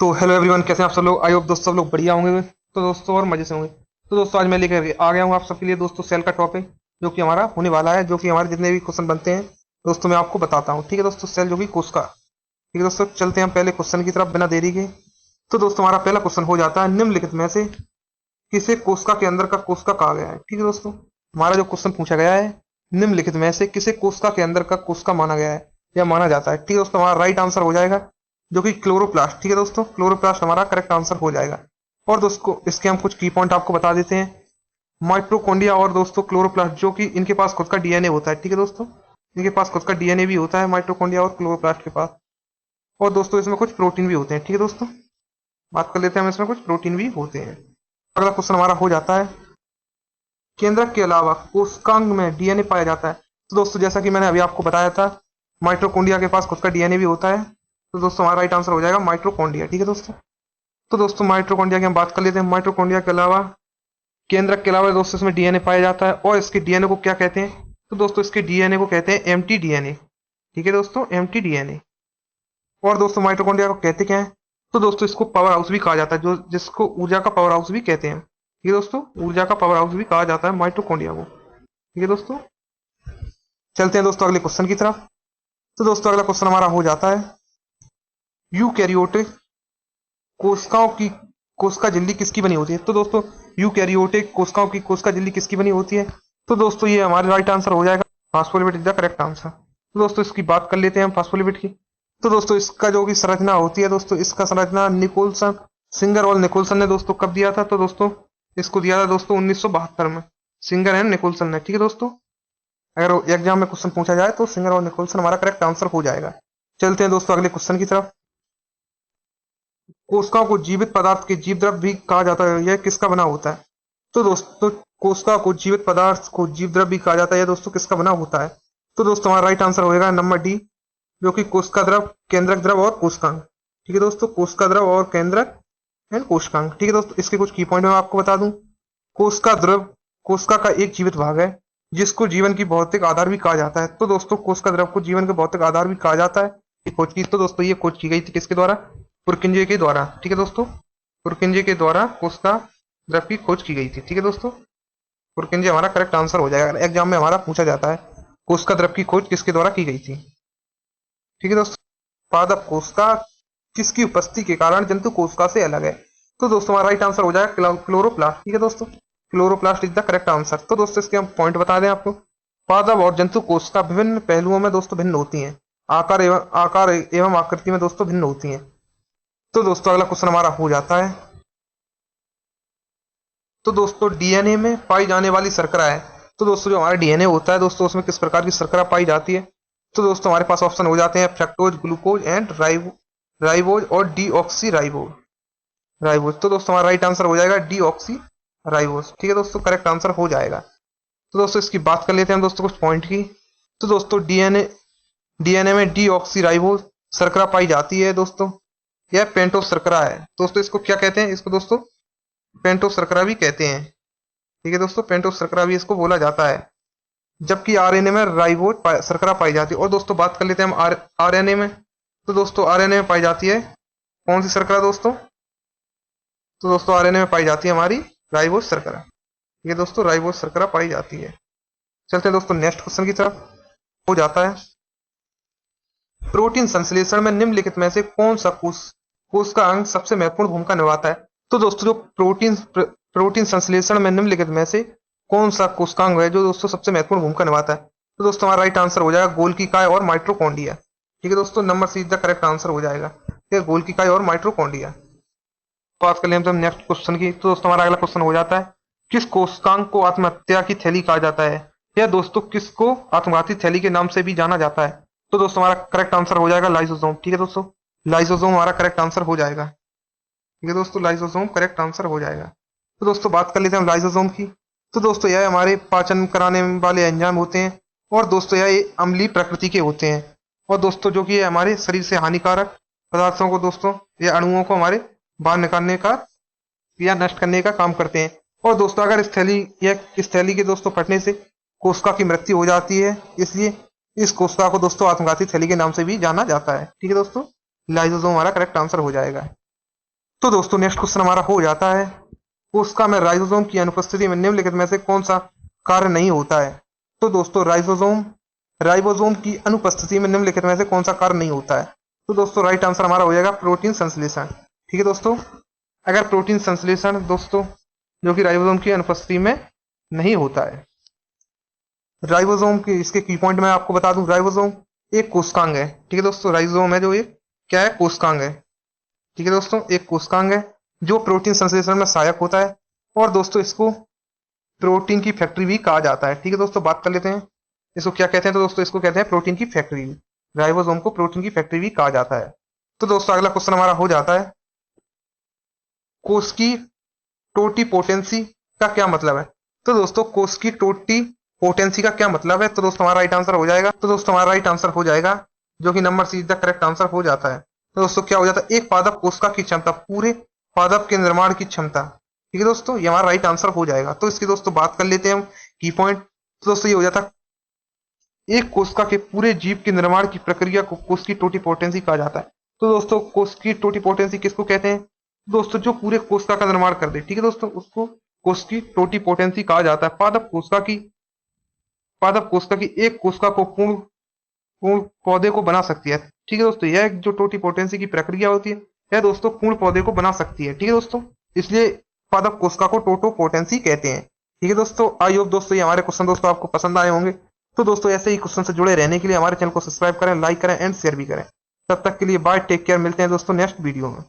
तो hello everyone, कैसे हैं आप सब लोग। आई होप दोस्तों सब लोग बढ़िया होंगे। तो दोस्तों और मजे से होंगे। तो दोस्तों आज मैं लेकर आ गया हूँ आप सबके लिए दोस्तों सेल का टॉपिक जो कि हमारा होने वाला है, जो कि हमारे जितने भी क्वेश्चन बनते हैं दोस्तों मैं आपको बताता हूँ। ठीक है दोस्तों, सेल जो कि कोर्स का। ठीक है दोस्तों, चलते हैं हम पहले क्वेश्चन की तरफ बिना देरी के। तो दोस्तों हमारा पहला क्वेश्चन हो जाता है, निम्नलिखित में से किसे कोशिका के अंदर का कोशिका कहा गया है। ठीक है दोस्तों, हमारा जो क्वेश्चन पूछा गया है, निम्नलिखित में से किसे कोशिका के अंदर का कोशिका माना गया है या माना जाता है। ठीक है दोस्तों, हमारा राइट आंसर हो जाएगा जो कि क्लोरोप्लास्ट। ठीक है दोस्तों, क्लोरोप्लास्ट हमारा करेक्ट आंसर हो जाएगा। और दोस्तों इसके हम कुछ की पॉइंट आपको बता देते हैं। माइट्रोकोंडिया और दोस्तों क्लोरोप्लास्ट जो कि इनके पास खुद का डीएनए होता है। ठीक है दोस्तों, इनके पास खुद का डीएनए भी होता है माइट्रोकोंडिया और क्लोरोप्लास्ट के पास। और दोस्तों इसमें कुछ प्रोटीन भी होते हैं। ठीक है दोस्तों, बात कर लेते हैं हम, इसमें कुछ प्रोटीन भी होते हैं। अगला क्वेश्चन हमारा हो जाता है, केंद्रक के अलावा कोशिकांग में डीएनए पाया जाता है। तो दोस्तों जैसा कि मैंने अभी आपको बताया था, माइट्रोकोंडिया के पास खुद का डीएनए भी होता है। तो दोस्तों हमारा राइट आंसर हो जाएगा माइट्रोकोंडिया। ठीक है दोस्तों, तो दोस्तों माइट्रोकोंडिया की हम बात कर लेते हैं। माइट्रोकोंडिया के अलावा, केंद्रक के अलावा दोस्तों इसमें डीएनए पाया जाता है। और इसके डीएनए को क्या कहते हैं? तो दोस्तों इसके डीएनए को कहते हैं एम्प्टी डीएनए। ठीक है दोस्तों, एम्प्टी डीएनए। और दोस्तों माइटोकॉन्ड्रिया को कहते क्या है? तो दोस्तों इसको पावर हाउस भी कहा जाता है, जो जिसको ऊर्जा का पावर हाउस भी कहते हैं। ठीक है दोस्तों, ऊर्जा का पावर हाउस भी कहा जाता है माइटोकॉन्ड्रिया को। ठीक है दोस्तों, चलते हैं दोस्तों अगले क्वेश्चन की तरफ। तो दोस्तों अगला क्वेश्चन हमारा हो जाता है, यूकैरियोटिक कोशिकाओं की कोशिका झिल्ली किसकी बनी होती है। तो दोस्तों यूकैरियोटिक कोशिकाओं की कोशिका झिल्ली किसकी बनी होती है? तो दोस्तों ये हमारा राइट आंसर हो जाएगा phospholipid is the correct answer. तो दोस्तों इसकी बात कर लेते हैं हम फास्फोलिपिड की। तो दोस्तों इसका जो भी संरचना होती है दोस्तों, इसका संरचना निकोलसन, सिंगर और निकोलसन ने दोस्तों कब दिया था? तो दोस्तों इसको दिया था दोस्तों 1972 में, सिंगर एंड निकोलसन ने। ठीक है दोस्तों, अगर एग्जाम में क्वेश्चन पूछा जाए तो सिंगर और निकोलसन हमारा करेक्ट आंसर हो जाएगा। चलते हैं दोस्तों अगले क्वेश्चन की तरफ। कोशिकाओं को जीवित पदार्थ के जीव द्रव्य भी कहा जाता है, यह किसका बना होता है? तो दोस्तों कोशिका को जीवित पदार्थ को जीव द्रव्य भी कहा जाता है, यह दोस्तों किसका बना होता है? तो दोस्तों हमारा राइट आंसर होगा नंबर डी, जो कि कोशिका द्रव, केंद्रक द्रव और कोशिकांग। ठीक है दोस्तों, कोशिका द्रव और केंद्रक एंड कोशिकांग। ठीक है दोस्तों, इसके कुछ की पॉइंट मैं आपको बता दूं। कोशिका द्रव कोशिका का एक जीवित भाग है जिसको जीवन की भौतिक आधार भी कहा जाता है। तो दोस्तों कोशिका द्रव को जीवन के भौतिक आधार भी कहा जाता है। ये खोज की, तो दोस्तों ये खोज की गई थी किसके द्वारा? पुरकिंजे के द्वारा। ठीक है दोस्तों, पुरकिंजे के द्वारा कोशिका द्रव की खोज की गई थी। ठीक है दोस्तों, पुरकिंजे हमारा करेक्ट आंसर हो जाएगा। एग्जाम में हमारा पूछा जाता है कोशिका द्रव की खोज किसके द्वारा की गई थी। ठीक है दोस्तों, पादप कोशिका किसकी उपस्थिति के कारण जंतु कोशिका से अलग है? तो दोस्तों हमारा राइट आंसर हो जाएगा क्लोरोप्लास्ट। ठीक है दोस्तों, chloroplast is the correct answer. तो दोस्तों इसके हम पॉइंट बता दें आपको। पादप और जंतु कोशिका विभिन्न पहलुओं में दोस्तों भिन्न होती हैं, आकार एवं आकृति में दोस्तों भिन्न होती हैं। तो दोस्तों अगला क्वेश्चन हमारा हो जाता है, तो दोस्तों डीएनए में पाई जाने वाली शर्करा है। तो दोस्तों जो हमारा डीएनए होता है दोस्तों, उसमें किस प्रकार की शर्करा पाई जाती है? तो दोस्तों हमारे पास ऑप्शन हो जाते हैं फ्रक्टोज, ग्लूकोज एंड राइबोज और डीऑक्सी राइबोज। तो दोस्तों हमारा राइट आंसर हो जाएगा डीऑक्सी राइबोज। ठीक है दोस्तों, करेक्ट आंसर हो जाएगा। तो दोस्तों इसकी बात कर लेते हैं हम दोस्तों कुछ पॉइंट की। तो दोस्तों डीएनए में डीऑक्सी राइबोज शर्करा पाई जाती है दोस्तों, यह पेंटोस शर्करा है। दोस्तों इसको क्या कहते हैं? इसको दोस्तों पेंटोस शर्करा भी कहते हैं। ठीक है दोस्तों, पेंटोस शर्करा भी इसको बोला जाता है। जबकि आरएनए में राइबोज शर्करा पाई जाती है। और दोस्तों बात कर लेते हैं हम आरएनए में। तो दोस्तों आरएनए में पाई जाती है कौन सी शर्करा दोस्तों? तो दोस्तों आरएनए में पाई जाती है हमारी राइबोज शर्करा। ये दोस्तों राइबोज शर्करा पाई जाती है। चलते हैं दोस्तों नेक्स्ट क्वेश्चन की तरफ। हो जाता है, प्रोटीन संश्लेषण में निम्नलिखित में से कौन सा कोश का अंग सबसे महत्वपूर्ण भूमिका निभाता है? तो दोस्तों जो प्रोटीन संश्लेषण में निम्नलिखित में से कौन सा कोशिकांग है जो दोस्तों सबसे महत्वपूर्ण भूमिका निभाता है? तो दोस्तों हमारा राइट आंसर हो जाएगा गोल्कीकाय और माइटोकॉन्ड्रिया। ठीक है दोस्तों, number C is the correct answer हो जाएगा, गोल्कीकाय और माइटोकॉन्ड्रिया। बात कर लेते हैं नेक्स्ट क्वेश्चन की। तो दोस्तों हमारा अगला क्वेश्चन हो जाता है, किस कोशिकांग को आत्महत्या की थैली कहा जाता है? या दोस्तों किसको आत्मघाती थैली के नाम से भी जाना जाता है? तो दोस्तों हमारा करेक्ट आंसर हो जाएगा लाइसोसोम। ठीक है दोस्तों, लाइसोसोम हमारा करेक्ट आंसर हो जाएगा। ठीक है दोस्तों, लाइसोसोम करेक्ट आंसर हो जाएगा। तो दोस्तों बात कर लेते हैं हम लाइसोसोम की। तो दोस्तों यह हमारे पाचन कराने वाले एंजाइम होते हैं। और दोस्तों यह अम्लीय प्रकृति के होते हैं। और दोस्तों जो कि हमारे शरीर से हानिकारक पदार्थों को दोस्तों या अणुओं को हमारे बाहर निकालने का या नष्ट करने का काम करते हैं। और दोस्तों अगर इस थैली के दोस्तों फटने से कोशिका की मृत्यु हो जाती है, इसलिए इस कोशिका को दोस्तों आत्मघाती थैली के नाम से भी जाना जाता है। ठीक है दोस्तों, लाइसोसोम हमारा करेक्ट आंसर हो जाएगा। तो दोस्तों नेक्स्ट क्वेश्चन हमारा हो जाता है, कोशिका में राइबोसोम की अनुपस्थिति में निम्नलिखित में से कौन सा कार्य नहीं होता है। तो दोस्तों राइबोसोम की अनुपस्थिति में निम्नलिखित में से कौन सा कार्य नहीं होता है। तो दोस्तों राइट आंसर हमारा हो जाएगा प्रोटीन संश्लेषण। ठीक है दोस्तों, अगर प्रोटीन संश्लेषण दोस्तों जो कि राइबोसोम की अनुपस्थिति में नहीं होता है। राइबोसोम के इसके की पॉइंट मैं आपको बता दूं, राइबोसोम एक कोशिकांग है। ठीक है दोस्तों, राइबोसोम है जो एक क्या है, कोशिकांग है। ठीक है दोस्तों, एक कोशिकांग है जो प्रोटीन संश्लेषण में सहायक होता है, और दोस्तों इसको प्रोटीन की फैक्ट्री भी कहा जाता है। ठीक है दोस्तों, बात कर लेते हैं इसको क्या कहते हैं। तो दोस्तों इसको कहते हैं प्रोटीन की फैक्ट्री। राइबोसोम को प्रोटीन की फैक्ट्री भी कहा जाता है। तो दोस्तों अगला क्वेश्चन हमारा हो जाता है, कोश की टोटीपोटेंसी का क्या मतलब है। तो दोस्तों कोश की टोटीपोटेंसी का क्या मतलब है। तो दोस्तों हमारा राइट आंसर हो जाएगा, जो कि number see the correct answer हो जाता है। तो दोस्तों क्या हो जाता है, एक पादप कोशिका की क्षमता, पूरे पादप के निर्माण की क्षमता। ठीक है दोस्तों, ये हमारा राइट आंसर हो जाएगा। तो इसकी दोस्तों बात कर लेते हैं हम की पॉइंट। तो दोस्तों ये हो जाता है, एक कोशिका के पूरे जीव के निर्माण की प्रक्रिया को कोश की टोटीपोटेंसी कहा जाता है। तो दोस्तों कोश की टोटीपोटेंसी किसको कहते हैं, दोस्तों जो पूरे कोशिका का निर्माण कर दे। ठीक है दोस्तों, उसको कोश की टोटीपोटेंसी कहा जाता है। पादप कोशिका की एक कोशिका को पूर्ण पौधे को बना सकती है। ठीक है दोस्तों, यह जो टोटीपोटेंसी की प्रक्रिया होती है, यह दोस्तों पूर्ण पौधे को बना सकती है। ठीक है दोस्तों, इसलिए पादप कोशिका को टोटोपोटेंसी कहते हैं। ठीक है दोस्तों, आई होप दोस्तों ये हमारे क्वेश्चन दोस्तों आपको पसंद आए होंगे। तो दोस्तों ऐसे ही क्वेश्चन से जुड़े रहने के लिए हमारे चैनल को सब्सक्राइब करें, लाइक करें एंड शेयर भी करें। तब तक के लिए बाय, टेक केयर, मिलते हैं दोस्तों नेक्स्ट वीडियो में।